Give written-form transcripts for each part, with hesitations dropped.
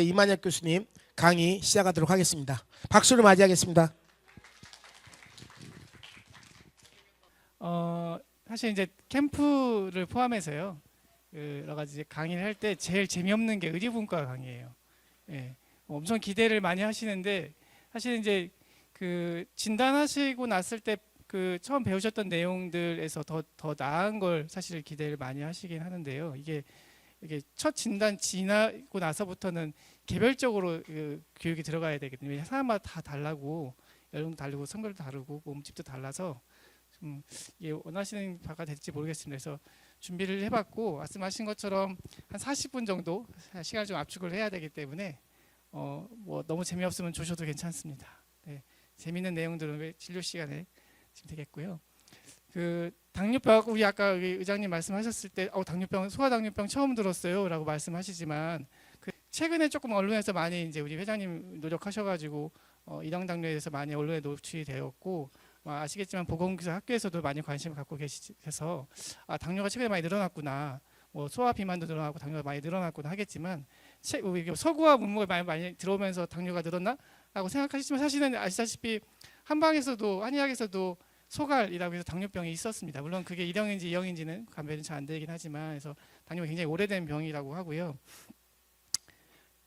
이만혁 교수님 강의 시작하도록 하겠습니다. 박수로 맞이하겠습니다. 사실 이제 캠프를 포함해서요, 여러 가지 강의를 할 때 제일 재미없는 게 의료분과 강의예요. 예, 엄청 기대를 많이 하시는데 사실 이제 그 진단하시고 났을 때 그 처음 배우셨던 내용들에서 더 나은 걸 사실 기대를 많이 하시긴 하는데요. 이게 첫 진단 지나고 나서부터는 개별적으로 그 교육이 들어가야 되거든요. 사람마다 다 달라고, 연령도 다르고 성별도 다르고 몸집도 달라서 좀 이게 원하시는 바가 될지 모르겠습니다. 그래서 준비를 해봤고, 말씀하신 것처럼 한 40분 정도 시간을 좀 압축을 해야 되기 때문에 뭐 너무 재미없으면 조셔도 괜찮습니다. 네, 재미있는 내용들은 진료 시간에 지금 되겠고요. 그 당뇨병, 우리 아까 의장님 말씀하셨을 때 당뇨병, 소아당뇨병 처음 들었어요라고 말씀하시지만 그 최근에 조금 언론에서 많이 이제 우리 회장님 노력하셔가지고 이당 당뇨에 대해서 많이 언론에 노출이 되었고, 아시겠지만 보건기사 학교에서도 많이 관심을 갖고 계셔서 당뇨가 최근에 많이 늘어났구나, 뭐 소아 비만도 늘어나고 당뇨가 많이 늘어났구나 하겠지만 서구와 문목에 많이 들어오면서 당뇨가 늘었나라고 생각하시지만 사실은 아시다시피 한방에서도 한의학에서도 소갈이라고 해서 당뇨병이 있었습니다. 물론 그게 1형인지 2형인지는 감별이 잘 안 되긴 하지만, 그래서 당뇨가 굉장히 오래된 병이라고 하고요.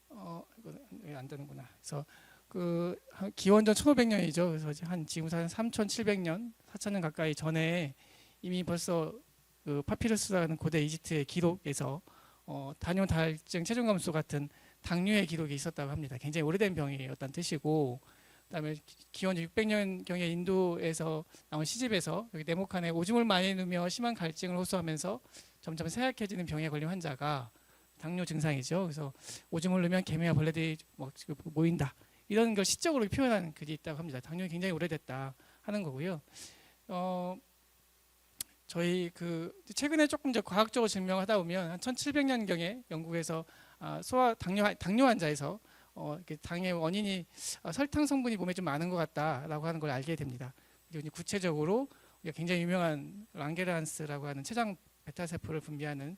이거 안 되는구나. 그래서 그 기원전 1500년이죠. 그래서 한 지금 한 3700년, 4000년 가까이 전에 이미 벌써 그 파피루스라는 고대 이집트의 기록에서 단요 다혈증 체중 감소 같은 당뇨의 기록이 있었다고 합니다. 굉장히 오래된 병이었다는 뜻이고, 그다음에 기원전 600년 경에 인도에서 나온 시집에서 여기 네모칸에 오줌을 많이 누며 심한 갈증을 호소하면서 점점 쇠약해지는 병에 걸린 환자가 당뇨 증상이죠. 그래서 오줌을 누면 개미와 벌레들이 모인다, 이런 걸 시적으로 표현하는 글이 있다고 합니다. 당뇨가 굉장히 오래됐다 하는 거고요. 저희 그 최근에 조금 이제 과학적으로 증명하다 보면 한 1700년 경에 영국에서 소아 당뇨 환자에서 당의 원인이 설탕 성분이 몸에 좀 많은 것 같다라고 하는 걸 알게 됩니다. 그리고 구체적으로 굉장히 유명한 랑게란스라고 하는 췌장 베타 세포를 분비하는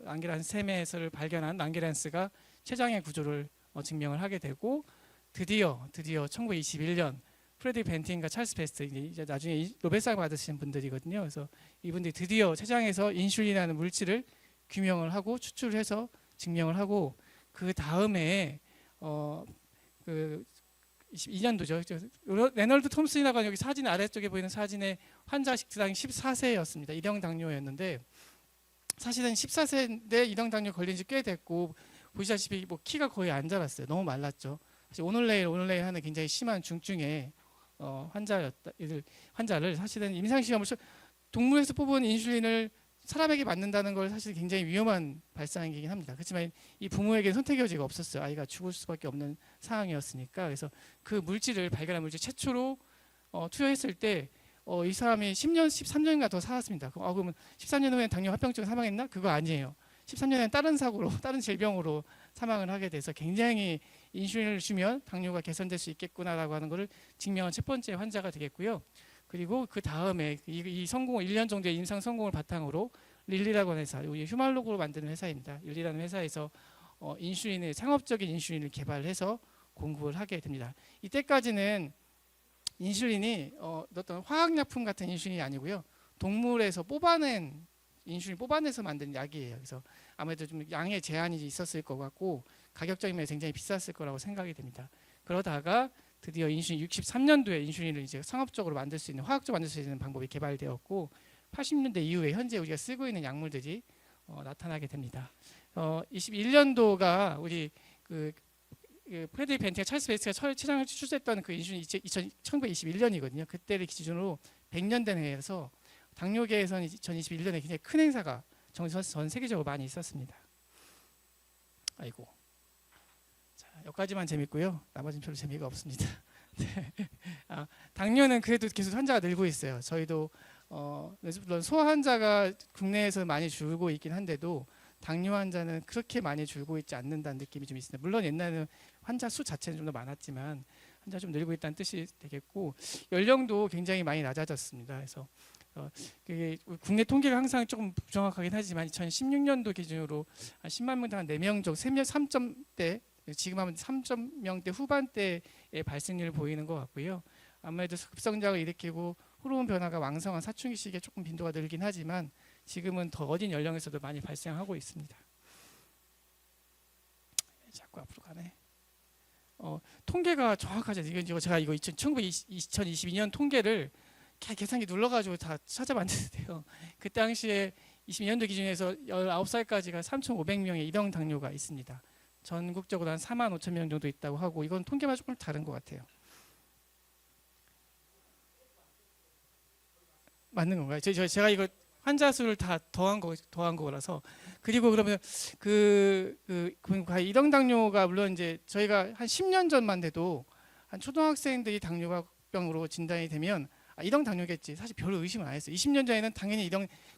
랑게란스 세매를 발견한 랑게란스가 췌장의 구조를 증명을 하게 되고, 드디어 1921년 프레디 벤틴과 찰스 베스트, 이제 나중에 노벨상 받으신 분들이거든요. 그래서 이분들이 드디어 췌장에서 인슐린이라는 물질을 규명을 하고 추출을 해서 증명을 하고, 그 다음에 그 22년도죠. 레널드 톰슨이라고 여기 사진 아래쪽에 보이는 사진의 환자 식당 14세였습니다. 1형 당뇨였는데 사실은 14세인데 1형 당뇨 걸린 지 꽤 됐고, 보시다시피 뭐 키가 거의 안 자랐어요. 너무 말랐죠. 사실 오늘 내일 하는 굉장히 심한 중증의 환자를 사실은 임상시험을 동물에서 뽑은 인슐린을 사람에게 맞는다는 걸 사실 굉장히 위험한 발상이긴 합니다. 그렇지만 이 부모에게는 선택의 여지가 없었어요. 아이가 죽을 수밖에 없는 상황이었으니까. 그래서 그 물질을 발견한 물질 최초로 투여했을 때 이 사람이 10년, 13년인가 더 살았습니다. 그러면 13년 후에 당뇨 합병증 사망했나? 그거 아니에요. 13년에는 다른 사고로, 다른 질병으로 사망을 하게 돼서 굉장히 인슐린을 주면 당뇨가 개선될 수 있겠구나라고 하는 것을 증명한 첫 번째 환자가 되겠고요. 그리고 그 다음에 이 성공을 1년 정도의 임상 성공을 바탕으로 릴리라고 하는 회사, 우리 휴말로그로 만드는 회사입니다. 릴리라는 회사에서 인슐린을, 상업적인 인슐린을 개발해서 공급을 하게 됩니다. 이때까지는 인슐린이 어떤 화학약품 같은 인슐린이 아니고요, 동물에서 뽑아낸 인슐린 뽑아내서 만든 약이에요. 그래서 아무래도 좀 양의 제한이 있었을 것 같고 가격적인 면에서 굉장히 비쌌을 거라고 생각이 됩니다. 그러다가 드디어 인슐린 63년도에 인슐린을 이제 상업적으로 만들 수 있는, 화학적으로 만들 수 있는 방법이 개발되었고, 80년대 이후에 현재 우리가 쓰고 있는 약물들이 나타나게 됩니다. 21년도가 우리 그 프레드리 벤티가 찰스 베이스가 췌장을 추출했던 그 인슐린 1921년이거든요. 그때를 기준으로 100년 된 해에서 당뇨계에서는 2021년에 굉장히 큰 행사가 전 세계적으로 많이 있었습니다. 아이고. 자, 여기까지만 재밌고요. 나머지는 별로 재미가 없습니다. 네. 당뇨는 그래도 계속 환자가 늘고 있어요. 저희도 물론 소아 환자가 국내에서 많이 줄고 있긴 한데도 당뇨 환자는 그렇게 많이 줄고 있지 않는다는 느낌이 좀 있습니다. 물론 옛날에는 환자 수 자체는 좀 더 많았지만 환자 좀 늘고 있다는 뜻이 되겠고, 연령도 굉장히 많이 낮아졌습니다. 그래서 그게 국내 통계가 항상 조금 부정확하긴 하지만 2016년도 기준으로 한 10만 명당 한 4명 정도, 3점대 지금 하면 3.0대 후반대의 발생률을 보이는 것 같고요. 아무래도 급성장을 일으키고 호르몬 변화가 왕성한 사춘기 시기에 조금 빈도가 늘긴 하지만 지금은 더 어린 연령에서도 많이 발생하고 있습니다. 자꾸 앞으로 가네. 통계가 정확하죠. 제가 2022년 통계를 계산기 눌러가지고 다 찾아봤는데요. 그 당시에 22년도 기준에서 19살까지가 3,500명의 1형 당뇨가 있습니다. 전국적으로 한 4만 5천 명 정도 있다고 하고 이건 통계만 조금 다른 것 같아요. 맞는 건가요? 제가 이거 환자 수를 다 더한 거라서. 그리고 그러면 그 1형 당뇨가 물론 이제 저희가 한 10년 전만 돼도 한 초등학생들이 당뇨병으로 진단이 되면 1형 당뇨겠지. 사실 별로 의심을 안 했어요. 20년 전에는 당연히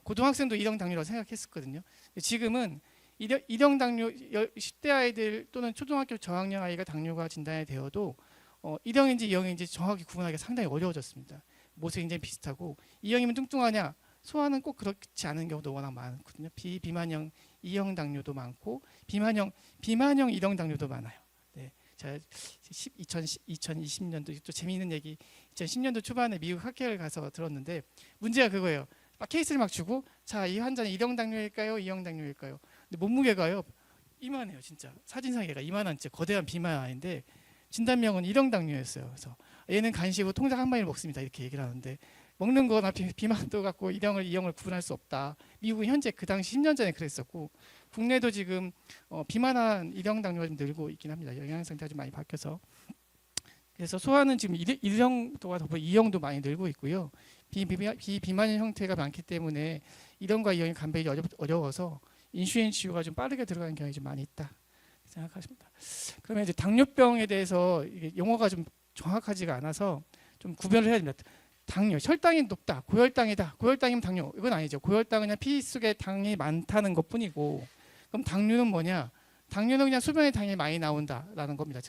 고등학생도 1형 당뇨라고 생각했었거든요. 지금은 1형 당뇨 10대 아이들 또는 초등학교 저학년 아이가 당뇨가 진단이 되어도 1형인지 2형인지 정확히 구분하기가 상당히 어려워졌습니다. 모습이 굉장히 비슷하고 2형이면 뚱뚱하냐? 소아는 꼭 그렇지 않은 경우도 워낙 많거든요. 비만형 2형 당뇨도 많고 비만형 1형 당뇨도 많아요. 네, 제가 2020년도 또 재미있는 얘기 2010년도 초반에 미국 학회를 가서 들었는데 문제가 그거예요. 케이스를 막 주고 자, 이 환자는 1형 당뇨일까요? 2형 당뇨일까요? 근데 몸무게가요. 이만해요. 진짜 사진상 얘가 이만한 진짜 거대한 비만 아인데 진단명은 1형 당뇨였어요. 그래서 얘는 간식으로 통닭 한 마리를 먹습니다. 이렇게 얘기를 하는데 먹는 거나 비만도 갖고 1형을 2형을 구분할 수 없다. 미국은 현재 그 당시 10년 전에 그랬었고 국내도 지금 비만한 1형 당뇨가 좀 늘고 있긴 합니다. 영양 상태가 좀 많이 바뀌어서. 그래서 소아는 지금 1형도가 더불어 2형도 많이 늘고 있고요. 비비만형 형태가 많기 때문에 1형과 2형이 감별이 어려워서 인슐린 치유가 좀 빠르게 들어가는 경향이 좀 많이 있다 생각하십니다. 그러면 이제 당뇨병에 대해서 이게 용어가 좀 정확하지가 않아서 좀 구별을 해야 됩니다. 당뇨, 혈당이 높다, 고혈당이다. 고혈당이면 당뇨, 이건 아니죠. 고혈당은 그냥 피 속에 당이 많다는 것뿐이고, 그럼 당뇨는 뭐냐? 당뇨는 그냥 소변에 당이 많이 나온다라는 겁니다.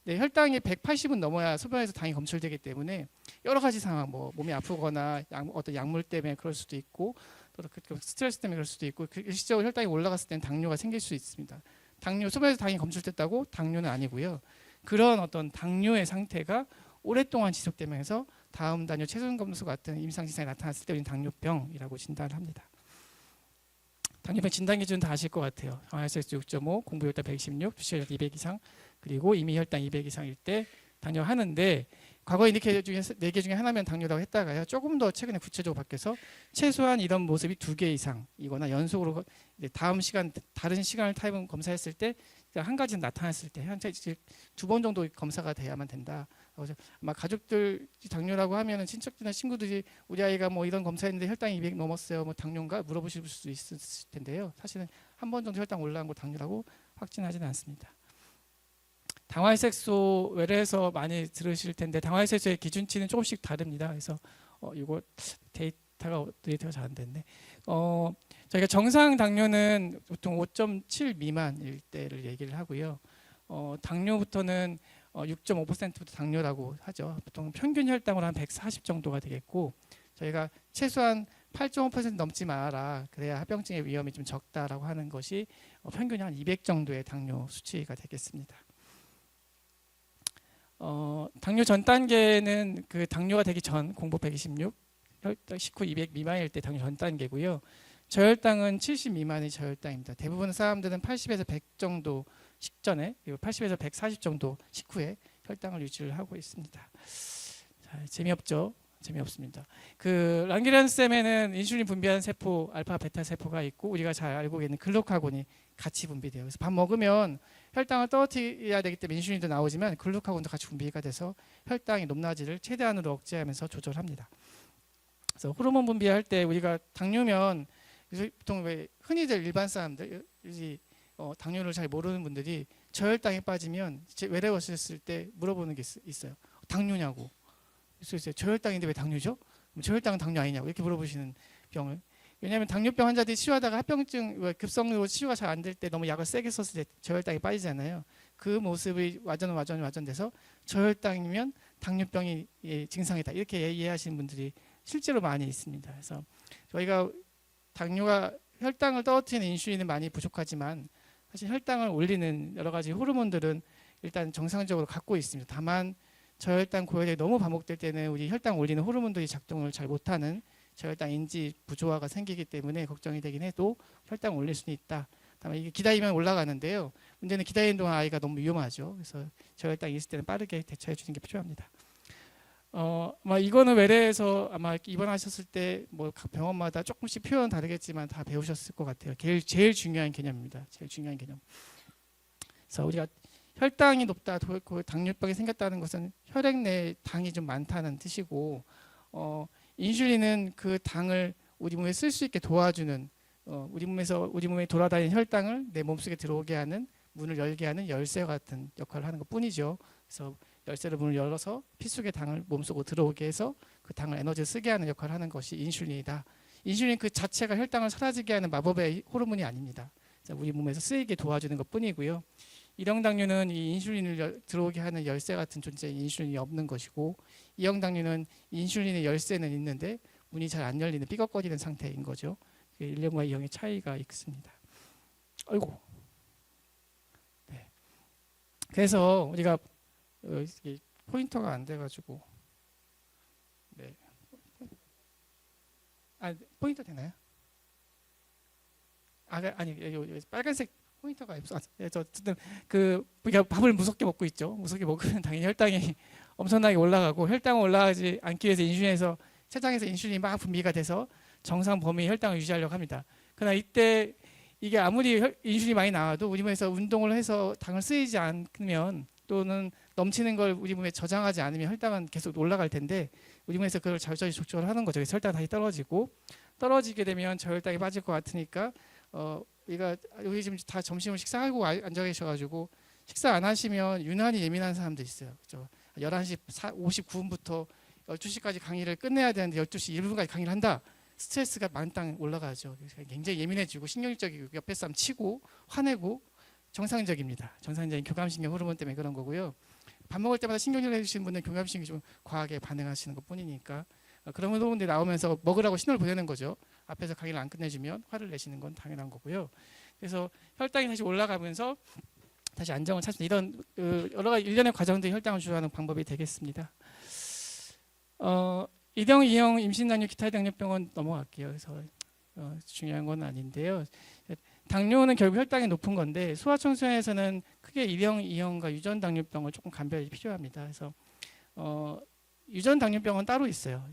혈당이 180은 넘어야 소변에서 당이 검출되기 때문에 여러 가지 상황, 뭐 몸이 아프거나 어떤 약물 때문에 그럴 수도 있고, 또 스트레스 때문에 그럴 수도 있고, 일시적으로 혈당이 올라갔을 때는 당뇨가 생길 수 있습니다. 당뇨, 소변에서 당이 검출됐다고 당뇨는 아니고요. 그런 어떤 당뇨의 상태가 오랫동안 지속되면서 다음 단뇨 체중 검수 같은 임상 증상이 나타났을 때 우리는 당뇨병이라고 진단을 합니다. 당뇨병 진단 기준 다 아실 것 같아요. 혈색 6.5, 공부 혈당 116, 수치 혈당 200 이상, 그리고 이미 혈당 200 이상일 때 당뇨 하는데 과거 인디케이터 중에 4개 중에 하나면 당뇨라고 했다가요. 조금 더 최근에 구체적으로 바뀌어서 최소한 이런 모습이 2개 이상이거나 연속으로 다음 시간 다른 시간을 타입은 검사했을 때 한 가지는 나타났을 때 한 2번 정도 검사가 돼야만 된다. 아마 가족들 당뇨라고 하면은 친척들이나 친구들이 우리 아이가 뭐 이런 검사했는데 혈당이 200 넘었어요. 뭐 당뇨인가 물어보실 수도 있을 텐데요. 사실은 한 번 정도 혈당 올라간 거 당뇨라고 확진하지는 않습니다. 당화혈색소 외래에서 많이 들으실 텐데 당화혈색소의 기준치는 조금씩 다릅니다. 그래서 이거 데이터가 잘 안 됐네. 저희가 정상 당뇨는 보통 5.7 미만일 때를 얘기를 하고요. 당뇨부터는 6.5%부터 당뇨라고 하죠. 보통 평균 혈당으로 한 140 정도가 되겠고 저희가 최소한 8.5% 넘지 마라. 그래야 합병증의 위험이 좀 적다라고 하는 것이 평균이 한 200 정도의 당뇨 수치가 되겠습니다. 당뇨 전 단계는 그 당뇨가 되기 전 공복 126, 혈당 식후 200 미만일 때 당뇨 전 단계고요. 저혈당은 70 미만이 저혈당입니다. 대부분 사람들은 80에서 100 정도 식전에 그리고 80에서 140 정도 식후에 혈당을 유지를 하고 있습니다. 자, 재미없죠? 재미없습니다. 그 랑게란스셈에는 인슐린 분비하는 세포 알파 베타 세포가 있고 우리가 잘 알고 있는 글루카곤이 같이 분비돼요. 그래서 밥 먹으면 혈당을 떨어뜨려야 되기 때문에 인슐린도 나오지만 글루카곤도 같이 분비가 돼서 혈당이 높낮이를 최대한으로 억제하면서 조절합니다. 그래서 호르몬 분비할 때 우리가 당뇨면 보통 왜 흔히들 일반 사람들이 당뇨를 잘 모르는 분들이 저혈당에 빠지면 외래웠을 때 물어보는 게 있어요. 당뇨냐고. 그래서 저혈당인데 왜 당뇨죠? 저혈당은 당뇨 아니냐고 이렇게 물어보시는 병을. 왜냐하면 당뇨병 환자들이 치유하다가 합병증 급성으로 치유가 잘 안 될 때 너무 약을 세게 썼을 때 저혈당이 빠지잖아요. 그 모습이 와전돼서 저혈당이면 당뇨병이 증상이다 이렇게 이해하시는 분들이 실제로 많이 있습니다. 그래서 저희가 당뇨가 혈당을 떨어뜨리는 인슐린은 많이 부족하지만 사실 혈당을 올리는 여러 가지 호르몬들은 일단 정상적으로 갖고 있습니다. 다만 저혈당, 고혈당이 너무 반복될 때는 우리 혈당 올리는 호르몬들이 작동을 잘 못하는 저혈당 인지 부조화가 생기기 때문에 걱정이 되긴 해도 혈당 올릴 수는 있다. 다만 이게 기다리면 올라가는데요. 문제는 기다리는 동안 아이가 너무 위험하죠. 그래서 저혈당이 있을 때는 빠르게 대처해 주는 게 필요합니다. 아마 이거는 외래에서 아마 입원하셨을 때 뭐 각 병원마다 조금씩 표현 다르겠지만 다 배우셨을 것 같아요. 제일 중요한 개념입니다. 제일 중요한 개념. 그래서 우리가 혈당이 높다, 당뇨병이 생겼다는 것은 혈액 내에 당이 좀 많다는 뜻이고, 인슐린은 그 당을 우리 몸에 쓸 수 있게 도와주는, 우리 몸에 돌아다니는 혈당을 내 몸속에 들어오게 하는, 문을 열게 하는 열쇠 같은 역할을 하는 것 뿐이죠. 그래서 열쇠를 문을 열어서 피 속의 당을 몸속으로 들어오게 해서 그 당을 에너지를 쓰게 하는 역할을 하는 것이 인슐린이다. 인슐린 그 자체가 혈당을 사라지게 하는 마법의 호르몬이 아닙니다. 우리 몸에서 쓰이게 도와주는 것 뿐이고요. 일형 당뇨는 이 인슐린을 들어오게 하는 열쇠 같은 존재인 인슐린이 없는 것이고, 이형 당뇨는 인슐린의 열쇠는 있는데 문이 잘 안 열리는 삐걱거리는 상태인 거죠. 1형과 2형의 차이가 있습니다. 아이고. 네. 그래서 우리가 이게 포인터가 안 돼가지고, 네. 포인터 되나요? 아니 여기 빨간색 포인터가 없어. 어쨌든 우리가 밥을 무섭게 먹고 있죠. 무섭게 먹으면 당연히 혈당이 엄청나게 올라가고, 혈당 올라가지 않기 위해서 인슐린에서 췌장에서 인슐린이 막 분비가 돼서 정상 범위의 혈당을 유지하려고 합니다. 그러나 이때 이게 아무리 인슐린이 많이 나와도 우리 몸에서 운동을 해서 당을 쓰이지 않으면, 또는 넘치는 걸 우리 몸에 저장하지 않으면 혈당은 계속 올라갈 텐데, 우리 몸에서 그걸 자주자주 조절을 하는 거죠. 그래서 혈당이 다시 떨어지게 되면 저혈당이 빠질 것 같으니까 우리가 여기 지금 다 점심을 식사하고 앉아 계셔가지고 식사 안 하시면 유난히 예민한 사람도 있어요. 그렇죠? 11시 59분부터 12시까지 강의를 끝내야 되는데 12시 1분까지 강의를 한다. 스트레스가 만땅 올라가죠. 굉장히 예민해지고 신경질적이고 옆에 사람 치고 화내고, 정상적입니다. 정상적인 교감신경 호르몬 때문에 그런 거고요. 밥 먹을 때마다 신경질 내주시는 분은 교감신경이 좀 과하게 반응하시는 것 뿐이니까, 그런 호르몬들이 나오면서 먹으라고 신호를 보내는 거죠. 앞에서 강의를 안 끝내주면 화를 내시는 건 당연한 거고요. 그래서 혈당이 다시 올라가면서 다시 안정을 찾는 이런 여러 가지 일련의 과정들이 혈당을 조절하는 방법이 되겠습니다. 1형, 2형 임신 당뇨, 기타 당뇨병은 넘어갈게요. 그래서 중요한 건 아닌데요. 당뇨는 결국 혈당이 높은 건데, 소아청소년에서는 크게 1형, 2형과 유전 당뇨병을 조금 감별이 필요합니다. 그래서 유전 당뇨병은 따로 있어요.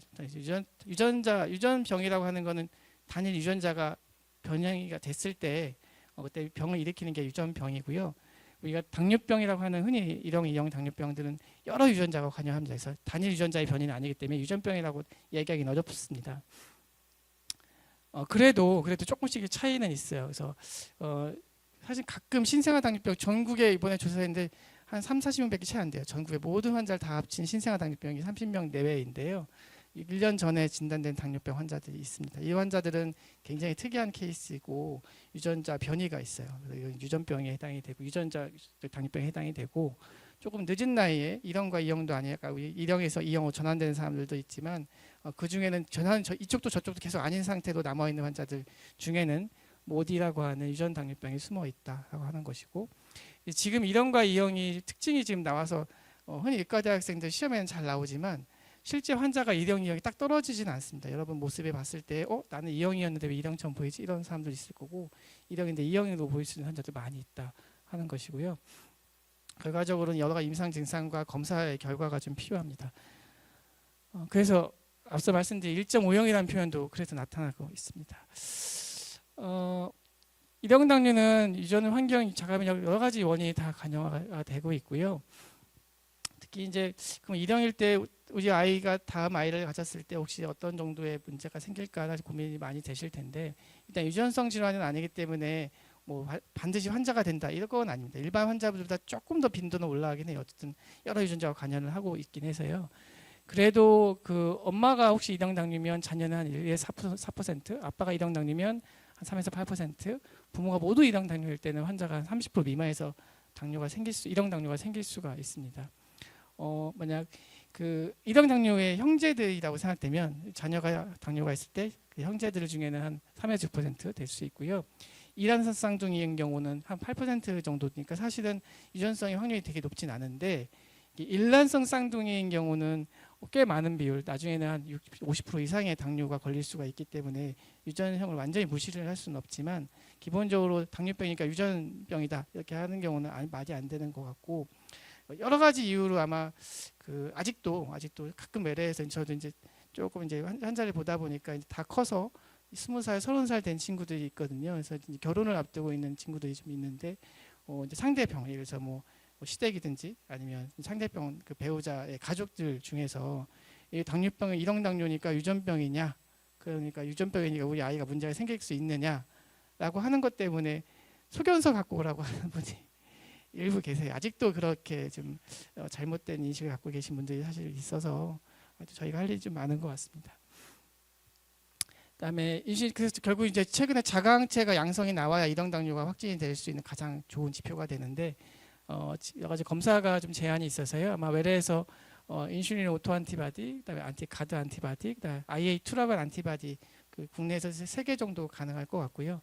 유전병이라고 하는 거는 단일 유전자가 변형이 됐을 때 그때 병을 일으키는 게 유전병이고요. 우리가 당뇨병이라고 하는 흔히 1형, 2형 당뇨병들은 여러 유전자가 관여합니다. 그래서 단일 유전자의 변이는 아니기 때문에 유전병이라고 얘기하기는 어렵습니다. 그래도 조금씩의 차이는 있어요. 그래서 사실 가끔 신생아 당뇨병 전국에 이번에 조사했는데 한 30-40명밖에 차이 안 돼요. 전국의 모든 환자를 다 합친 신생아 당뇨병이 30명 내외인데요. 1년 전에 진단된 당뇨병 환자들이 있습니다. 이 환자들은 굉장히 특이한 케이스이고 유전자 변이가 있어요. 그래서 유전병에 해당이 되고 유전자 당뇨병에 해당이 되고, 조금 늦은 나이에 1형과 2형도 아니까 1형에서 2형으로 전환되는 사람들도 있지만, 그 중에는 이쪽도 저쪽도 계속 아닌 상태로 남아 있는 환자들 중에는 모디라고 하는 유전 당뇨병이 숨어 있다라고 하는 것이고, 지금 1형과 2형이 특징이 지금 나와서 흔히 의과대학생들 시험에는 잘 나오지만 실제 환자가 1형, 2형이 딱 떨어지지는 않습니다. 여러분 모습에 봤을 때 나는 2형이었는데 왜 1형처럼 보이지? 이런 사람들 있을 거고, 1형인데 2형으로 보일 수 있는 환자들 많이 있다 하는 것이고요. 결과적으로는 여러 가지 임상 증상과 검사의 결과가 좀 필요합니다. 그래서 앞서 말씀드린 1.5형이라는 표현도 그래서 나타나고 있습니다. 1형 당뇨는 유전 환경, 자가면 여러 가지 원인이 다 관여가 되고 있고요. 특히 이제 그럼 1형일 때 우리 아이가 다음 아이를 가졌을 때 혹시 어떤 정도의 문제가 생길까 고민이 많이 되실 텐데, 일단 유전성 질환은 아니기 때문에 뭐 반드시 환자가 된다 이런 건 아닙니다. 일반 환자들보다 조금 더 빈도는 올라가긴 해요. 어쨌든 여러 유전자가 관여를 하고 있긴 해서요. 그래도 그 엄마가 혹시 1형 당뇨면 자녀는 한 1에서 4%, 아빠가 1형 당뇨면 한 3에서 8%, 부모가 모두 1형 당뇨일 때는 환자가 한 30% 미만에서 1형 당뇨가 생길 수가 있습니다. 만약 그 1형 당뇨의 형제들이라고 생각되면 자녀가 당뇨가 있을 때 그 형제들 중에는 한 3에서 6% 될 수 있고요. 이란성 쌍둥이인 경우는 한 8% 정도니까 사실은 유전성의 확률이 되게 높진 않은데 일란성 쌍둥이인 경우는 꽤 많은 비율, 나중에는 한 50% 이상의 당뇨가 걸릴 수가 있기 때문에 유전형을 완전히 무시를 할 수는 없지만 기본적으로 당뇨병이니까 유전병이다 이렇게 하는 경우는 말이 안 되는 것 같고, 여러 가지 이유로 아마 아직도 가끔 외래에서 저도 이제 조금 이제 환자를 보다 보니까 이제 다 커서 20살, 30살 된 친구들이 있거든요. 그래서 이제 결혼을 앞두고 있는 친구들이 좀 있는데 이제 상대병, 예를 들어서 뭐 시댁이든지 아니면 상대병 그 배우자의 가족들 중에서 이 당뇨병은 일형 당뇨니까 유전병이냐, 그러니까 유전병이니까 우리 아이가 문제가 생길 수 있느냐라고 하는 것 때문에 소견서 갖고 오라고 하는 분이 일부 계세요. 아직도 그렇게 좀 잘못된 인식을 갖고 계신 분들이 사실 있어서 저희가 할 일이 좀 많은 것 같습니다. 그다음에 그래서 결국 이제 최근에 자가항체가 양성이 나와야 일형 당뇨가 확진이 될 수 있는 가장 좋은 지표가 되는데 여러 가지 검사가 좀 제한이 있어서요. 아마 외래에서 인슐린 오토 안티바디, 그다음에 가드 안티바디, 그다음에 IA2라고 하는 안티바디 국내에서 3개 정도 가능할 것 같고요.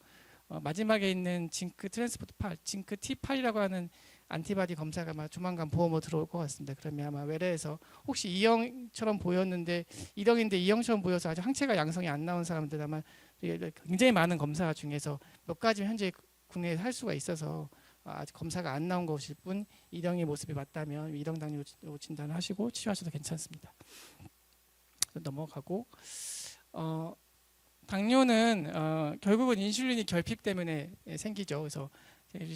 마지막에 있는 징크 트랜스포트 8, 징크 T8이라고 하는 안티바디 검사가 아마 조만간 보험으로 들어올 것 같습니다. 그러면 아마 외래에서 혹시 E형처럼 보였는데 1형인데 E형처럼 보여서 아직 항체가 양성이 안 나온 사람들 아마 굉장히 많은 검사 중에서 몇 가지 현재 국내에서 할 수가 있어서 아직 검사가 안 나온 것일 뿐 1형의 모습이 맞다면 1형 당뇨로 진단하시고 치료하셔도 괜찮습니다. 넘어가고 당뇨는 결국은 인슐린이 결핍 때문에 생기죠. 그래서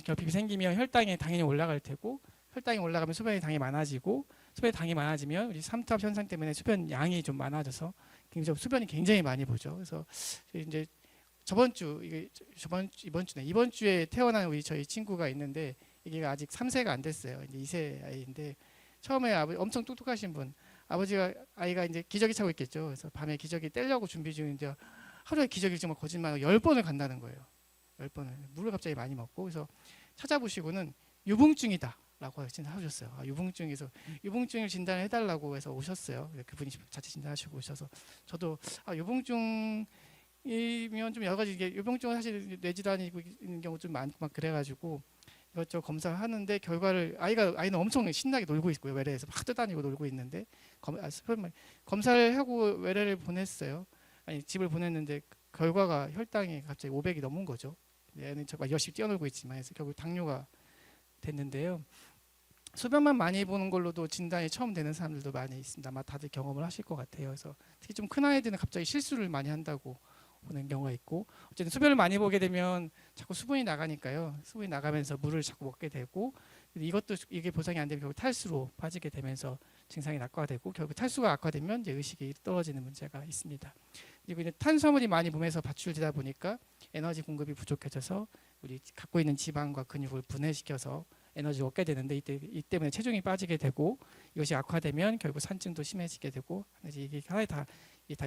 결핍이 생기면 혈당이 당연히 올라갈 테고, 혈당이 올라가면 소변이 당이 많아지고, 소변이 당이 많아지면 우리 삼투압 현상 때문에 소변 양이 좀 많아져서 굉장히 소변이 굉장히 많이 보죠. 그래서 이제 이번 주에 태어난 저희 친구가 있는데 이게 아직 3세가 안 됐어요. 이제 2세 아이인데 처음에 엄청 똑똑하신 분, 아이가 이제 기저귀 차고 있겠죠. 그래서 밤에 기저귀 떼려고 준비 중인데 하루에 기저귀를 정말 거짓말하고 10번을 간다는 거예요. 10번을. 물을 갑자기 많이 먹고, 그래서 찾아보시고는 유붕증이다라고 진단하셨어요. 유붕증에서 유붕증을 진단해 달라고 해서 오셨어요. 그분이 자체 진단하시고 오셔서 저도 유붕증이면 좀 여러 가지, 이게 유병증은 사실 뇌질환이 있는 경우 좀 많고 막 그래가지고 이것저것 검사를 하는데 결과를 아이는 엄청 신나게 놀고 있고요. 외래에서 막 떠다니고 놀고 있는데 검사를 하고 외래를 보냈어요. 집을 보냈는데 결과가 혈당이 갑자기 500이 넘은 거죠. 얘는 정말 열심히 뛰어놀고 있지만 해서 결국 당뇨가 됐는데요. 소변만 많이 보는 걸로도 진단이 처음 되는 사람들도 많이 있습니다. 아마 다들 경험을 하실 것 같아요. 그래서 특히 좀 큰 아이들은 갑자기 실수를 많이 한다고 보는 경우가 있고, 어쨌든 소변을 많이 보게 되면 자꾸 수분이 나가니까요. 수분이 나가면서 물을 자꾸 먹게 되고, 이게 보상이 안 되면 결국 탈수로 빠지게 되면서 증상이 악화되고, 결국 탈수가 악화되면 이제 의식이 떨어지는 문제가 있습니다. 그리고 이제 탄수화물이 많이 몸에서 배출되다 보니까 에너지 공급이 부족해져서 우리 갖고 있는 지방과 근육을 분해시켜서 에너지를 얻게 되는데 이 때문에 체중이 빠지게 되고, 이것이 악화되면 결국 산증도 심해지게 되고, 이게 하나에 다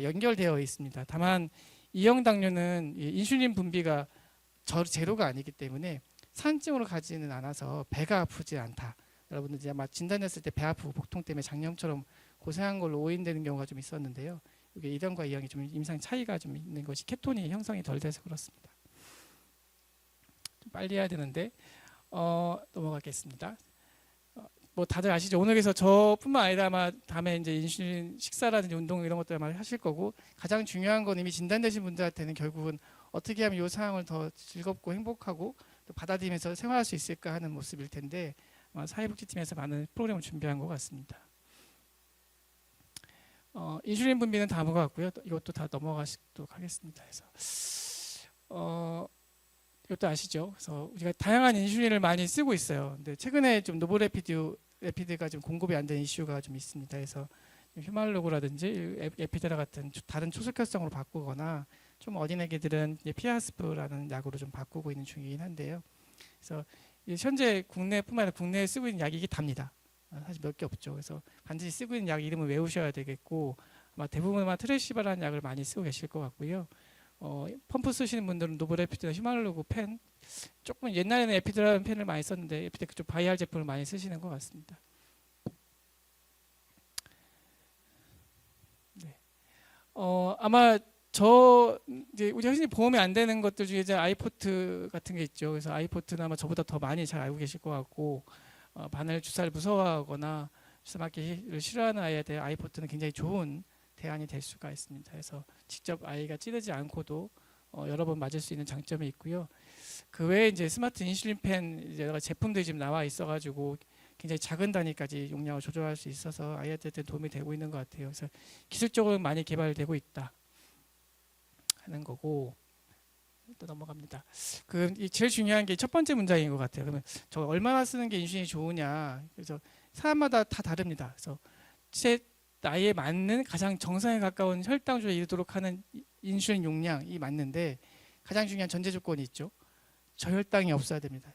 연결되어 있습니다. 다만 이형 당뇨는 인슐린 분비가 제로가 아니기 때문에 산증으로 가지는 않아서 배가 아프지 않다. 여러분들 이제 아마 진단했을 때 배 아프고 복통 때문에 장염처럼 고생한 걸로 오인되는 경우가 좀 있었는데요. 이게 1형과 2형이 좀 임상 차이가 좀 있는 것이 케톤이 형성이 덜 돼서 그렇습니다. 좀 빨리 해야 되는데 넘어가겠습니다. 뭐 다들 아시죠? 오늘 그래서 저뿐만 아니라 아마 다음에 이제 인슐린 식사라든지 운동 이런 것들 아마 하실 거고, 가장 중요한 건 이미 진단되신 분들한테는 결국은 어떻게 하면 이 상황을 더 즐겁고 행복하고 또 받아들이면서 생활할 수 있을까 하는 모습일 텐데 아마 사회복지팀에서 많은 프로그램을 준비한 것 같습니다. 인슐린 분비는 다 넘어갔고요. 이것도 다 넘어가도록 하겠습니다. 그래서 이것도 아시죠? 그래서 우리가 다양한 인슐린을 많이 쓰고 있어요. 근데 최근에 좀 노보레피드가 좀 공급이 안 되는 이슈가 좀 있습니다. 그래서 휴말로그라든지 에피드라 같은 다른 초석혈성으로 바꾸거나 좀 어린 애기들은 피아스프라는 약으로 좀 바꾸고 있는 중이긴 한데요. 그래서 현재 국내뿐만 아니라 국내에 쓰고 있는 약이 이게 답니다. 사실 몇 개 없죠. 그래서 반드시 쓰고 있는 약 이름을 외우셔야 되겠고, 아마 대부분 아마 트레시바라는 약을 많이 쓰고 계실 것 같고요. 펌프 쓰시는 분들은 노브레피드나 휴말로그 펜, 조금 옛날에는 에피드라는 펜을 많이 썼는데 에피드 좀 바이알 제품을 많이 쓰시는 것 같습니다. 네. 아마 저 이제 우리 흔히 보험이 안 되는 것들 중에 이제 아이포트 같은 게 있죠. 그래서 아이포트는 아마 저보다 더 많이 잘 알고 계실 것 같고 바늘 주사를 무서워하거나 주사 맞기를 싫어하는 아이에 대해 아이포트는 굉장히 좋은 대안이 될 수가 있습니다. 그래서 직접 아이가 찌르지 않고도 여러 번 맞을 수 있는 장점이 있고요. 그 외에 이제 스마트 인슐린 펜 이제 여러 제품들이 지금 나와 있어가지고 굉장히 작은 단위까지 용량을 조절할 수 있어서 아이한테 도움이 되고 있는 것 같아요. 그래서 기술적으로 많이 개발되고 있다 하는 거고 또 넘어갑니다. 제일 중요한 게 첫 번째 문장인 것 같아요. 그러면 저 얼마나 쓰는 게 인슐린이 좋으냐. 그래서 사람마다 다 다릅니다. 그래서 제 나이에 맞는 가장 정상에 가까운 혈당 조절에 이르도록 하는 인슐린 용량이 맞는데 가장 중요한 전제 조건이 있죠. 저혈당이 없어야 됩니다.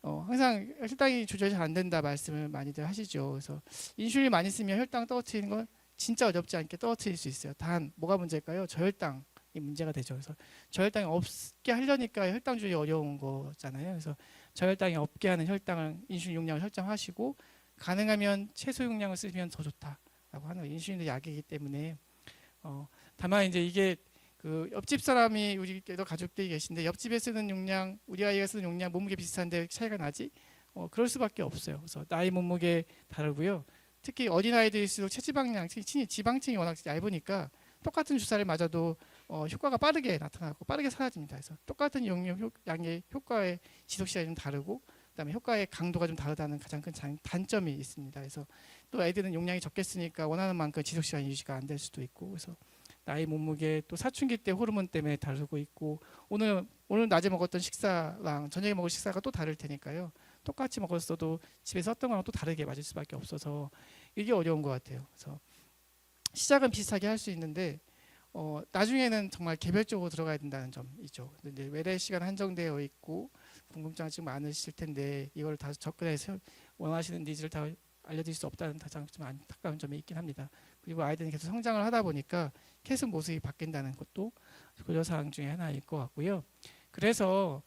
항상 혈당이 조절이 잘 안 된다 말씀을 많이들 하시죠. 그래서 인슐린 많이 쓰면 혈당 떨어뜨리는 건 진짜 어렵지 않게 떨어뜨릴 수 있어요. 단 뭐가 문제일까요? 저혈당이 문제가 되죠. 그래서 저혈당이 없게 하려니까 혈당 조절이 어려운 거잖아요. 그래서 저혈당이 없게 하는 혈당을 인슐린 용량을 설정하시고 가능하면 최소 용량을 쓰면 더 좋다라고 하는 인슐린도 약이기 때문에 다만 이제 이게 그 옆집 사람이 우리 가족들이 계신데 옆집에 쓰는 용량 우리 아이가 쓰는 용량 몸무게 비슷한데 차이가 나지? 그럴 수밖에 없어요. 그래서 나이 몸무게 다르고요. 특히 어린 아이들일수록 체지방량, 특히 지방층이 워낙 얇으니까 똑같은 주사를 맞아도 효과가 빠르게 나타나고 빠르게 사라집니다. 그래서 똑같은 양의 효과의 지속 시간이 좀 다르고 그다음에 효과의 강도가 좀 다르다는 가장 큰 단점이 있습니다. 그래서 또 아이들은 용량이 적게 쓰니까 원하는 만큼 지속 시간이 유지가 안 될 수도 있고 그래서 나이 몸무게 또 사춘기 때 호르몬 때문에 다르고 있고 오늘 낮에 먹었던 식사랑 저녁에 먹을 식사가 또 다를 테니까요. 똑같이 먹었어도 집에서 어떤 거랑 또 다르게 맞을 수밖에 없어서 이게 어려운 것 같아요. 그래서 시작은 비슷하게 할 수 있는데 나중에는 정말 개별적으로 들어가야 된다는 점이죠. 근데 외래 시간 한정되어 있고 궁금증이 지금 많으실 텐데 이걸 다 접근해서 원하시는 니즈를 다 알려드릴 수 없다는 가장 좀 안타까운 점이 있긴 합니다. 그리고 아이들이 계속 성장을 하다 보니까 계속 모습이 바뀐다는 것도 고려사항 중에 하나일 것 같고요. 그래서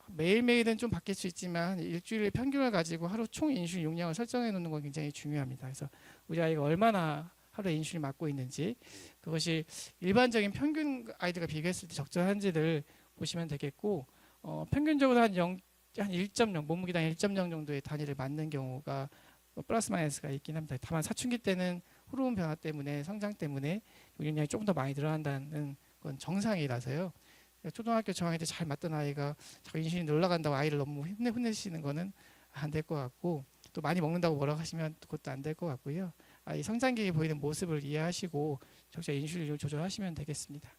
매일매일은 좀 바뀔 수 있지만 일주일의 평균을 가지고 하루 총 인슐린 용량을 설정해 놓는 건 굉장히 중요합니다. 그래서 우리 아이가 얼마나 하루에 인슐린 맞고 있는지 그것이 일반적인 평균 아이들과 비교했을 때 적절한지를 보시면 되겠고 평균적으로 한 1.0 몸무게당 1.0 정도의 단위를 맞는 경우가 플러스 마이너스가 있긴 합니다. 다만 사춘기 때는 호르몬 변화 때문에 성장 때문에 용량이 조금 더 많이 늘어난다는 건 정상이라서요. 초등학교 저학년 때 잘 맞던 아이가 자꾸 인슐린이 올라간다고 아이를 너무 혼내시는 거는 안 될 것 같고 또 많이 먹는다고 뭐라고 하시면 그것도 안 될 것 같고요. 아이 성장기에 보이는 모습을 이해하시고 적절히 인슐린을 조절하시면 되겠습니다.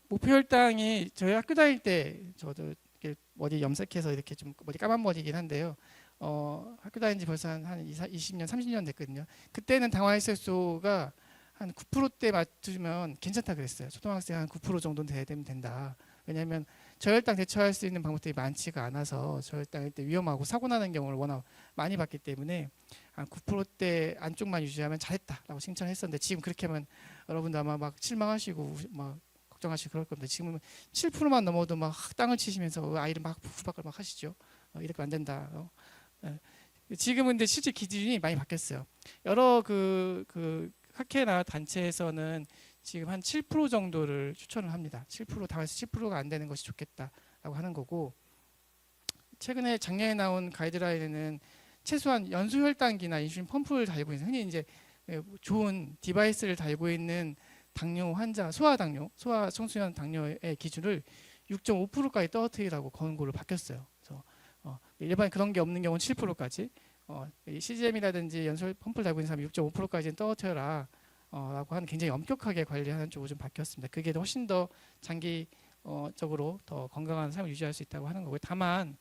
목표 혈당이 저희 학교 다닐 때 저도 이렇게 머리 염색해서 이렇게 좀 머리 까만 머리긴 한데요. 학교 다닌 지 벌써 한 20년, 30년 됐거든요. 그때는 당화혈색소가 한 9%대 맞추면 괜찮다 그랬어요. 초등학생 한 9% 정도는 돼야 되면 된다. 왜냐하면 저혈당 대처할 수 있는 방법들이 많지가 않아서 저혈당일 때 위험하고 사고 나는 경우를 워낙 많이 봤기 때문에 한 9%대 안쪽만 유지하면 잘했다라고 칭찬했었는데 지금 그렇게 하면 여러분도 아마 막 실망하시고 막 걱정하시고 그럴 겁니다. 지금은 7%만 넘어도 막 땅을 치시면서 아이를 막 부박을 막 하시죠. 이렇게 안 된다. 지금은 근데 실제 기준이 많이 바뀌었어요. 여러 그 학회나 단체에서는 지금 한 7% 정도를 추천을 합니다. 7% 당에서 7%가 안 되는 것이 좋겠다라고 하는 거고 최근에 작년에 나온 가이드라인에는 최소한 연소혈당기나 인슐린 펌프를 달고 있는 흔히 이제 좋은 디바이스를 달고 있는 당뇨 환자, 소아 청소년 당뇨의 기준을 6.5%까지 떨어뜨리라고 권고를 바뀌었어요. 그래서 일반 그런 게 없는 경우는 7%까지 CGM이라든지 연소 펌프를 달고 있는 사람이 6.5%까지는 떨어뜨려라 라고 하는 굉장히 엄격하게 관리하는 쪽으로 좀 바뀌었습니다. 그게 훨씬 더 장기적으로 더 건강한 삶을 유지할 수 있다고 하는 거고요. 다만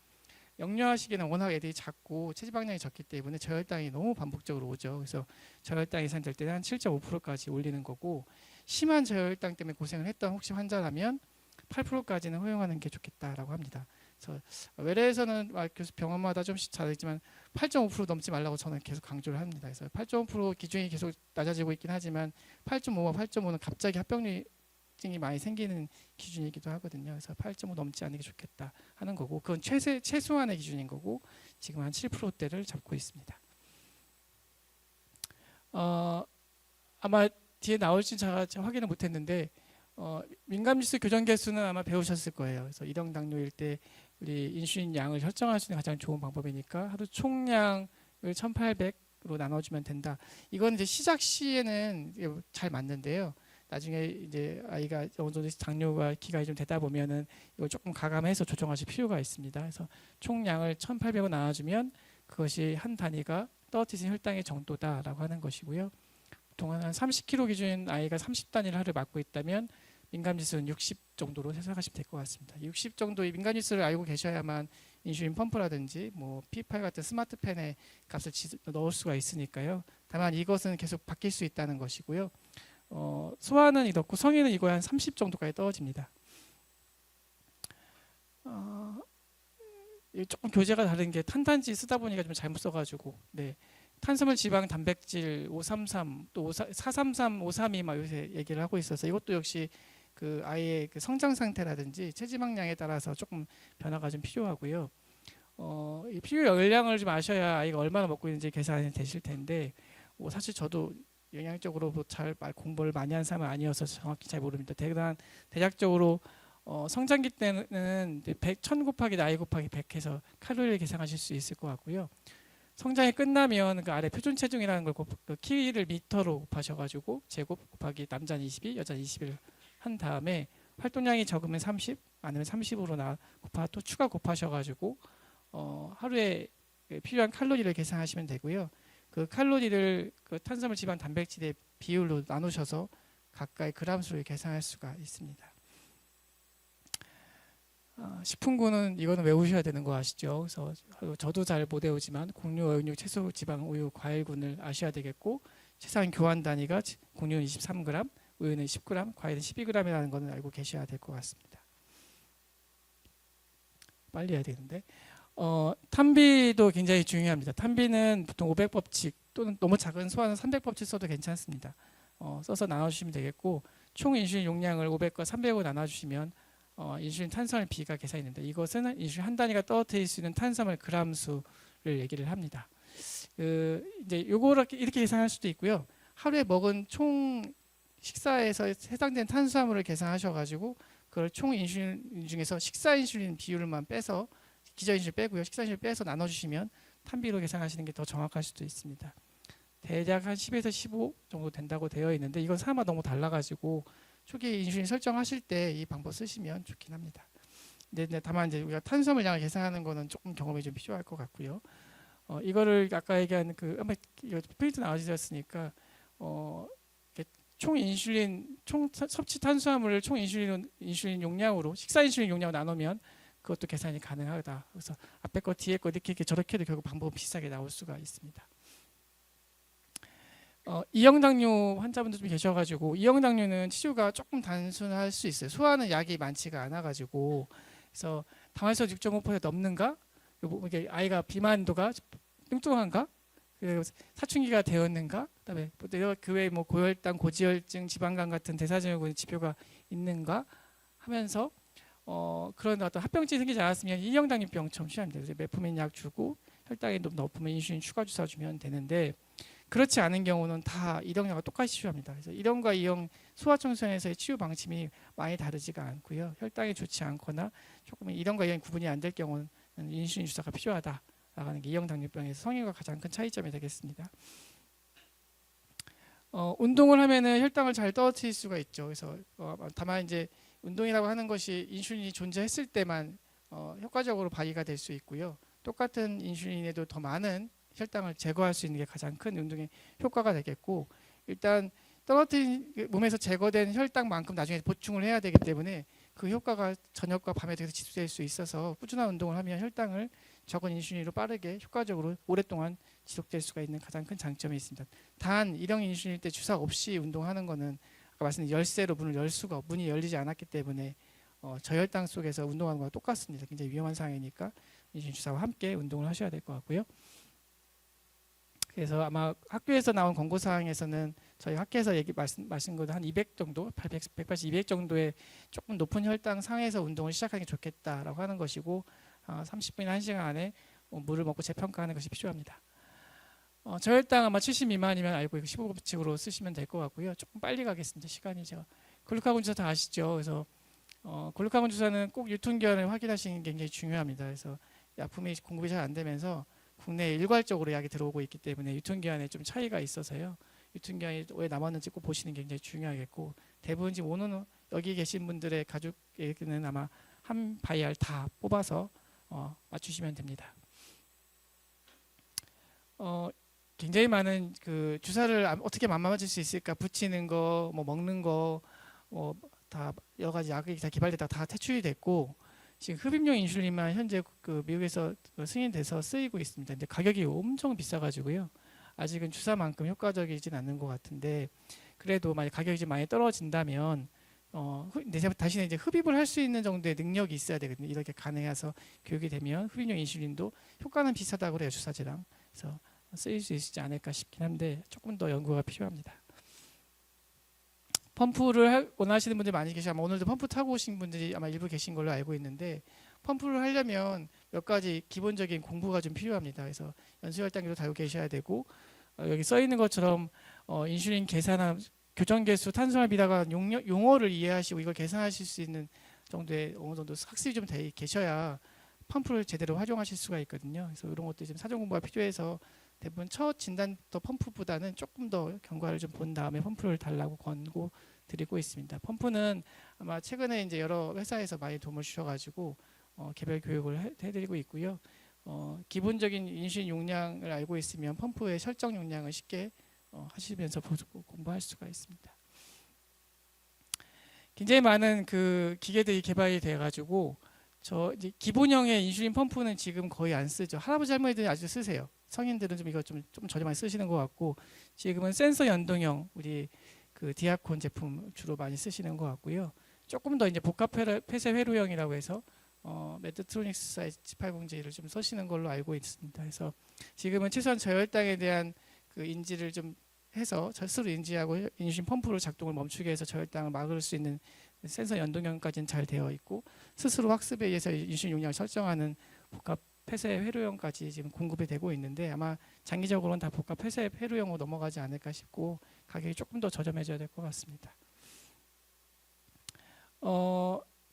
영유아 시기에는 워낙 애들이 작고 체지방량이 적기 때문에 저혈당이 너무 반복적으로 오죠. 그래서 저혈당 이상 될 때는 한 7.5%까지 올리는 거고 심한 저혈당 때문에 고생을 했던 혹시 환자라면 8%까지는 허용하는 게 좋겠다라고 합니다. 그래서 외래에서는 병원마다 좀씩 다르지만 8.5% 넘지 말라고 저는 계속 강조를 합니다. 그래서 8.5% 기준이 계속 낮아지고 있긴 하지만 8.5와 8.5는 갑자기 합병증이 많이 생기는 기준이기도 하거든요. 그래서 8.5 넘지 않는 게 좋겠다 하는 거고 그건 최소한의 기준인 거고 지금 한 7%대를 잡고 있습니다. 아마 뒤에 나올지 제가 확인을 못했는데 민감지수 교정 개수는 아마 배우셨을 거예요. 그래서 1형 당뇨일 때 우리 인슐린 양을 설정할 수 있는 가장 좋은 방법이니까 하루 총량을 1,800으로 나눠주면 된다. 이건 이제 시작 시에는 잘 맞는데요. 나중에 이제 아이가 어느 정도 당뇨가 기간이 좀 되다 보면은 이걸 조금 가감해서 조정하실 필요가 있습니다. 그래서 총량을 1,800으로 나눠주면 그것이 한 단위가 떨어뜨린 혈당의 정도다라고 하는 것이고요. 보통 한 30kg 기준 아이가 30단위를 하루 맞고 있다면 민감지수는 60 정도로 생각하시면 될 것 같습니다. 60 정도의 민감지수를 알고 계셔야만 인슐린 펌프라든지 뭐 P8 같은 스마트펜에 값을 넣을 수가 있으니까요. 다만 이것은 계속 바뀔 수 있다는 것이고요. 소아는 이렇고 성인은 이거에 한 30 정도까지 떨어집니다. 조금 교재가 다른 게 탄단지 쓰다 보니까 좀 잘못 써가지고 탄수화물, 지방, 단백질 533 또 433, 532 막 요새 얘기를 하고 있어서 이것도 역시 그 아이의 그 성장 상태라든지 체지방량에 따라서 조금 변화가 좀 필요하고요. 이 필요 열량을 좀 아셔야 아이가 얼마나 먹고 있는지 계산이 되실 텐데 사실 저도 영양적으로 잘 공부를 많이 한 사람은 아니어서 정확히 잘 모릅니다. 대략적으로 성장기 때는 1000 곱하기 나이 곱하기 100 해서 칼로리를 계산하실 수 있을 것 같고요. 성장이 끝나면 그 아래 표준 체중이라는 걸 그 키를 미터로 곱하셔가지고 제곱 곱하기 남자는 22, 여자는 21 한 다음에 활동량이 적으면 30, 많으면 30으로 또 추가 곱하셔가지고 하루에 필요한 칼로리를 계산하시면 되고요. 그 칼로리를 그 탄수화물, 지방, 단백질의 비율로 나누셔서 각각의 그람 수를 계산할 수가 있습니다. 식품군은 이거는 외우셔야 되는 거 아시죠? 그래서 저도 잘 못 외우지만 곡류, 어육류, 채소, 지방, 우유, 과일군을 아셔야 되겠고 세상 교환 단위가 곡류는 23g, 우유는 10g, 과일은 12g이라는 것을 알고 계셔야 될 것 같습니다. 빨리 해야 되는데 탄비도 굉장히 중요합니다. 탄비는 보통 500법칙 또는 너무 작은 소화는 300법칙 써도 괜찮습니다. 써서 나눠주시면 되겠고 총 인슐린 용량을 500과 300으로 나눠주시면 인슐린 탄수화물 비가 계산이 됩니다. 이것은 인슐린 한 단위가 떨어뜨릴 수 있는 탄수화물 그람 수를 얘기를 합니다. 이제 요거를 이렇게 계산할 수도 있고요. 하루에 먹은 총 식사에서 해당되는 탄수화물을 계산하셔가지고 그걸 총 인슐린 중에서 식사 인슐린 비율만 빼서 기저 인슐린 빼고요. 식사 인슐린 빼서 나눠주시면 탄비로 계산하시는 게 더 정확할 수도 있습니다. 대략 한 10에서 15 정도 된다고 되어 있는데 이건 사람마다 너무 달라가지고 초기 인슐린 설정하실 때 이 방법 쓰시면 좋긴 합니다. 근데 다만 이제 우리가 탄수화물 양을 계산하는 거는 조금 경험이 좀 필요할 것 같고요. 이거를 아까 얘기한 그 아마 프린트 나와주셨으니까 총 인슐린 총 섭취 탄수화물을 총 인슐린 용량으로 식사 인슐린 용량으로 나누면 그것도 계산이 가능하다. 그래서 앞에 거 뒤에 거 이렇게 저렇게 해도 결국 방법은 비슷하게 나올 수가 있습니다. 2형 당뇨 환자분들 좀 계셔가지고 2형 당뇨는 치료가 조금 단순할 수 있어요. 소화는 약이 많지가 않아가지고 그래서 당화혈 6.5% 넘는가? 이게 아이가 비만도가 뚱뚱한가? 사춘기가 되었는가? 그다음에 그 외에 뭐 고혈당, 고지혈증, 지방간 같은 대사증후군 지표가 있는가? 하면서 그런 어떤 합병증이 생기지 않았으면 2형 당뇨병처럼 치료하면 돼요. 메포민 약 주고 혈당이 너무 높으면 인슐린 추가 주사 주면 되는데 그렇지 않은 경우는 다 1형약과 똑같이 치료합니다. 그래서 1형과 2형 소아청소년에서의 치료 방침이 많이 다르지가 않고요. 혈당이 좋지 않거나 조금 1형과 2형이 구분이 안 될 경우는 인슐린 주사가 필요하다라는 게 2형 당뇨병에서 성인과 가장 큰 차이점이 되겠습니다. 운동을 하면은 혈당을 잘 떨어뜨릴 수가 있죠. 그래서 다만 이제 운동이라고 하는 것이 인슐린이 존재했을 때만 효과적으로 발휘가 될 수 있고요. 똑같은 인슐린에도 더 많은 혈당을 제거할 수 있는 게 가장 큰 운동의 효과가 되겠고 일단 떨어뜨린 몸에서 제거된 혈당만큼 나중에 보충을 해야 되기 때문에 그 효과가 저녁과 밤에 계속 지속될 수 있어서 꾸준한 운동을 하면 혈당을 적은 인슐린으로 빠르게 효과적으로 오랫동안 지속될 수가 있는 가장 큰 장점이 있습니다. 단 1형 인슐린 때 주사 없이 운동하는 거는 아까 말씀드린 열쇠로 문이 열리지 않았기 때문에 저혈당 속에서 운동하는 거와 똑같습니다. 굉장히 위험한 상황이니까 인슐린 주사와 함께 운동을 하셔야 될 것 같고요. 그래서 아마 학교에서 나온 권고 사항에서는 저희 학교에서 말씀 것도 한 200 정도, 180, 200 정도의 조금 높은 혈당 상에서 운동을 시작하는 게 좋겠다라고 하는 것이고 30분이나 1시간 안에 물을 먹고 재평가하는 것이 필요합니다. 저혈당 아마 70 미만이면 알고 있고 15법칙으로 쓰시면 될 것 같고요. 조금 빨리 가겠습니다. 시간이 제가 글루카곤 주사 다 아시죠? 그래서 글루카곤 주사는 꼭 유통기한을 확인하시는 게 굉장히 중요합니다. 그래서 약품이 공급이 잘 안 되면서 국내에 일괄적으로 약이 들어오고 있기 때문에 유통기한에 좀 차이가 있어서요. 유통기한이 왜 남았는지 꼭 보시는 게 굉장히 중요하겠고, 대부분 지금 오는 여기 계신 분들의 가족에게는 아마 한 바이알 다 뽑아서 맞추시면 됩니다. 굉장히 많은 그 주사를 어떻게 맞을 수 있을까, 붙이는 거, 뭐 먹는 거, 다 여러 가지 약이 다 개발되다 다 퇴출이 됐고, 지금 흡입용 인슐린만 현재 그 미국에서 승인돼서 쓰이고 있습니다. 근데 가격이 엄청 비싸가지고요. 아직은 주사만큼 효과적이진 않는 것 같은데, 그래도 만약 가격이 좀 많이 떨어진다면 다시 이제 흡입을 할 수 있는 정도의 능력이 있어야 되거든요. 이렇게 가능해서 교육이 되면 흡입용 인슐린도 효과는 비슷하다고 그래요, 주사제랑. 그래서 쓰일 수 있지 않을까 싶긴 한데 조금 더 연구가 필요합니다. 펌프를 원하시는 분들이 많이 계시고, 아마 오늘도 펌프 타고 오신 분들이 아마 일부 계신 걸로 알고 있는데, 펌프를 하려면 몇 가지 기본적인 공부가 좀 필요합니다. 그래서 연수혈당계도 달고 계셔야 되고, 여기 써 있는 것처럼 인슐린 계산한 교정 개수, 탄수화물 비다가 용어를 이해하시고 이걸 계산하실 수 있는 정도의 어느 정도 학습이 좀 돼 계셔야 펌프를 제대로 활용하실 수가 있거든요. 그래서 이런 것들이 좀 사전 공부가 필요해서 대부분 첫 진단부터 펌프보다는 조금 더 경과를 좀 본 다음에 펌프를 달라고 권고 드리고 있습니다. 펌프는 아마 최근에 이제 여러 회사에서 많이 도움을 주셔가지고 개별 교육을 해드리고 있고요. 기본적인 인슐린 용량을 알고 있으면 펌프의 설정 용량을 쉽게 하시면서 공부할 수가 있습니다. 굉장히 많은 그 기계들이 개발이 돼가지고 이제 기본형의 인슐린 펌프는 지금 거의 안 쓰죠. 할아버지 할머니들은 아직 쓰세요. 성인들은 좀 이거 좀 저렴하게 쓰시는 것 같고, 지금은 센서 연동형 우리 그 디아콘 제품 주로 많이 쓰시는 것 같고요. 조금 더 이제 복합 폐쇄 회로형이라고 해서 메드트로닉스사의 G80J를 좀 쓰시는 걸로 알고 있습니다. 그래서 지금은 최소한 저혈당에 대한 그 인지를 좀 해서 스스로 인지하고 인슐린 펌프로 작동을 멈추게 해서 저혈당을 막을 수 있는 센서 연동형까지는 잘 되어 있고, 스스로 학습에 의해서 인슐린 용량을 설정하는 복합 폐쇄 회로형까지 지금 공급이 되고 있는데, 아마 장기적으로는 다 복합 폐쇄 회로형으로 넘어가지 않을까 싶고, 가격이 조금 더 저렴해져야 될 것 같습니다.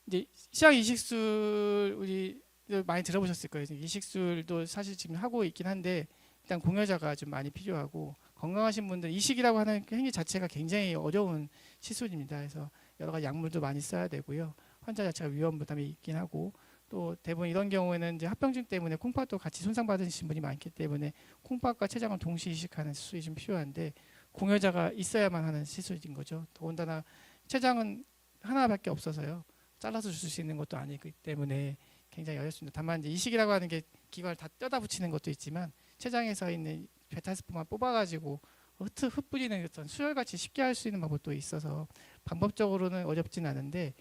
이제 시약 이식술 우리 많이 들어보셨을 거예요. 이식술도 사실 지금 하고 있긴 한데, 일단 공여자가 좀 많이 필요하고, 건강하신 분들 이식이라고 하는 행위 자체가 굉장히 어려운 시술입니다. 그래서 여러 가지 약물도 많이 써야 되고요. 환자 자체가 위험 부담이 있긴 하고, 또 대부분 이런 경우에는 이제 합병증 때문에 콩팥도 같이 손상받으신 분이 많기 때문에 콩팥과 췌장을 동시 이식하는 수술이 좀 필요한데, 공여자가 있어야만 하는 시술인 거죠. 더군다나 췌장은 하나밖에 없어서요. 잘라서 줄 수 있는 것도 아니기 때문에 굉장히 어렵습니다. 다만 이제 이식이라고 하는 게 기관을 다 떼다 붙이는 것도 있지만, 췌장에서 있는 베타스포만 뽑아가지고 흩뿌리는 어떤 수혈같이 쉽게 할 수 있는 방법도 있어서 방법적으로는 어렵진 않은데,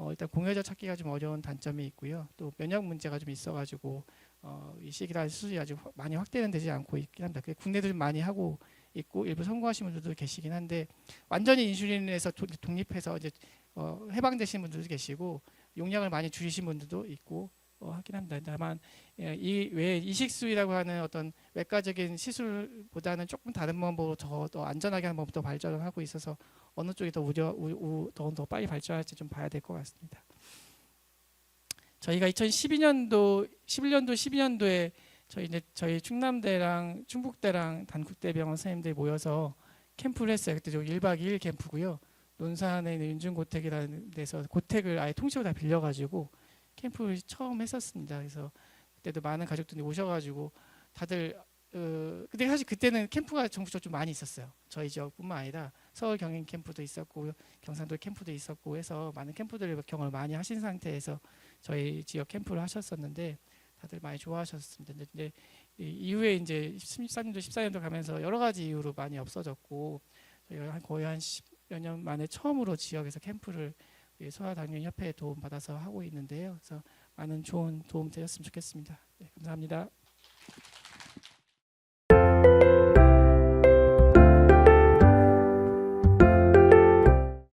일단 공여자 찾기가 좀 어려운 단점이 있고요. 또 면역 문제가 좀 있어가지고 이식이라는 수술이 아주 많이 확대는 되지 않고 있긴 합니다. 국내도 좀 많이 하고 있고 일부 성공하신 분들도 계시긴 한데, 완전히 인슐린에서 독립해서 이제 해방되신 분들도 계시고 용량을 많이 줄이신 분들도 있고 하긴 합니다. 다만 이 외에 이식술이라고 하는 어떤 외과적인 시술보다는 조금 다른 방법으로 더 안전하게 하는 방법도 발전을 하고 있어서 어느 쪽이 더 빨리 발전할지 좀 봐야 될 것 같습니다. 저희가 2012년도, 11년도, 12년도에 저희 충남대랑 충북대랑 단국대병원 선생님들이 모여서 캠프를 했어요. 그때 좀 1박 2일 캠프고요. 논산에 있는 윤중고택이라는 데서 고택을 아예 통째로 다 빌려가지고 캠프를 처음 했었습니다. 그래서 그때도 많은 가족들이 오셔가지고 다들 근데 사실 그때는 캠프가 전국적으로 좀 많이 있었어요. 저희 지역뿐만 아니라 서울 경인 캠프도 있었고 경상도 캠프도 있었고 해서 많은 캠프들을 경험을 많이 하신 상태에서 저희 지역 캠프를 하셨었는데 다들 많이 좋아하셨습니다. 근데 이후에 이제 13년도 14년도 가면서 여러 가지 이유로 많이 없어졌고, 저희가 거의 한 10여 년 만에 처음으로 지역에서 캠프를 소아당뇨협회에 도움 받아서 하고 있는데요. 그래서 많은 좋은 도움 되셨으면 좋겠습니다. 네, 감사합니다.